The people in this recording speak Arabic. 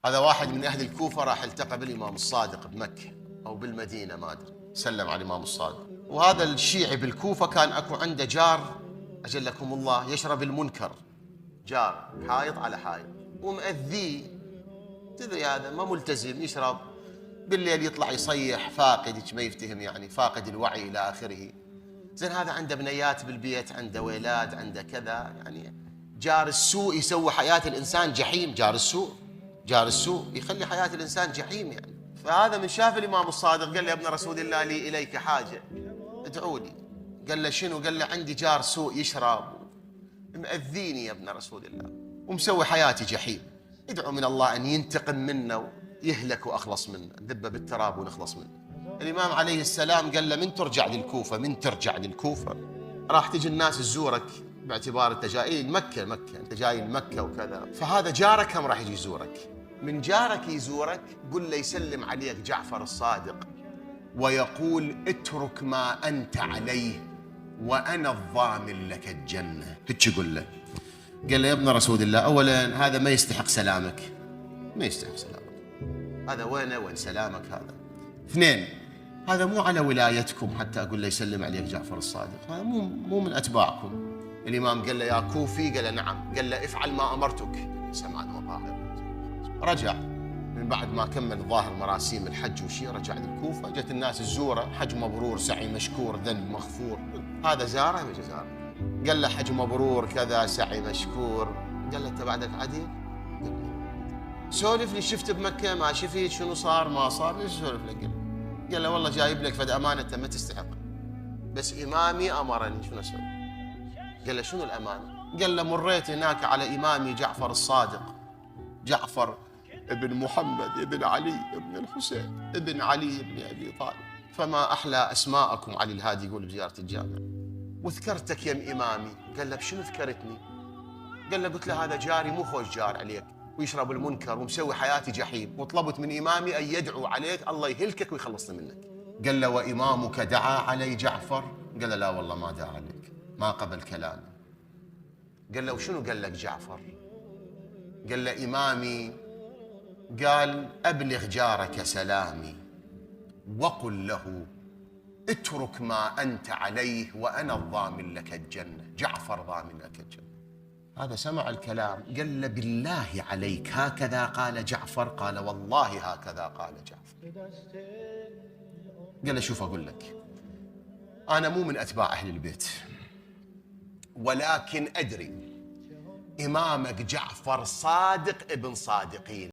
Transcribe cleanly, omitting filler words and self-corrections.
هذا واحد من أهل الكوفة راح التقى بالإمام الصادق بمكة أو بالمدينة ما أدري، سلم على الإمام الصادق. وهذا الشيعي بالكوفة كان أكو عنده جار أجلكم الله يشرب المنكر، جار حائط على حائط ومأذيه، تدري هذا ما ملتزم، يشرب بالليل يطلع يصيح، فاقد ما يفتهم يعني، فاقد الوعي إلى آخره. زين هذا عنده بنيات بالبيت، عنده ولاد، عنده كذا، يعني جار السوء يسوي حياة الإنسان جحيم. جار السوء يخلي حياة الإنسان جحيم يعني. فهذا من شاف الإمام الصادق قال له: يا ابن رسول الله لي إليك حاجة، ادعوا لي. قال له: شنو؟ قال له: عندي جار سوء يشرب مأذيني يا ابن رسول الله ومسوي حياتي جحيم، ادعوا من الله أن ينتقم منا ويهلك وأخلص منه، ذبه بالتراب ونخلص منه. الإمام عليه السلام قال له: من ترجع للكوفة راح تجي الناس تزورك باعتبار انت جاي مكة، انت جاي لمكة وكذا، فهذا جارك هم راح يجي يزورك. من جارك يزورك قل له يسلم عليك جعفر الصادق ويقول: اترك ما أنت عليه وأنا الضامن لك الجنة. هيك قل له. قال له: يا ابن رسول الله، أولا هذا ما يستحق سلامك، هذا وين سلامك هذا؟ اثنين، هذا مو على ولايتكم حتى أقول له يسلم عليك جعفر الصادق، هذا مو من أتباعكم. الإمام قال له: يا كوفي؟ قال له: نعم. قال له: افعل ما أمرتك. سمع المظاهر، رجع من بعد ما كمل ظاهر مراسيم الحج وشي، رجع للكوفة، جت الناس تزوره، حج مبرور، سعي مشكور، ذنب مغفور. هذا زاره قال له: حج مبرور كذا، سعي مشكور. قال له: أنت بعدك عديل؟ سولف لي، شفت بمكة ما شفت، شنو صار ما صار، ليش سولف لك؟ قال له: والله جايب لك فد أمانة ما تستحق، بس إمامي أمرني، شنو أسوي؟ قال له: شنو الأمانة؟ قال له: مريت هناك على إمامي جعفر الصادق، جعفر ابن محمد ابن علي ابن الحسين ابن علي ابن أبي طالب، فما أحلى أسماءكم. علي الهادي يقول بزيارة الجامع: وذكرتك يا إمامي. قال له: بشنو ذكرتني؟ قال له: قلت له هذا جاري مو خوش جار عليك ويشرب المنكر ومسوي حياتي جحيم، وطلبت من إمامي أن يدعو عليك الله يهلكك ويخلصني منك. قال له: وإمامك دعا علي جعفر؟ قال له: لا والله ما دعا عليك، ما قبل كلامي. قال له: وشنو قال لك جعفر؟ قال له: إمامي قال: أبلغ جارك سلامي وقل له اترك ما أنت عليه وأنا الضامن لك الجنة، جعفر ضامن لك الجنة. هذا سمع الكلام قال له: بالله عليك هكذا قال جعفر؟ قال: والله هكذا قال جعفر. قال له: شوف أقول لك، أنا مو من أتباع أهل البيت، ولكن أدري إمامك جعفر صادق ابن صادقين.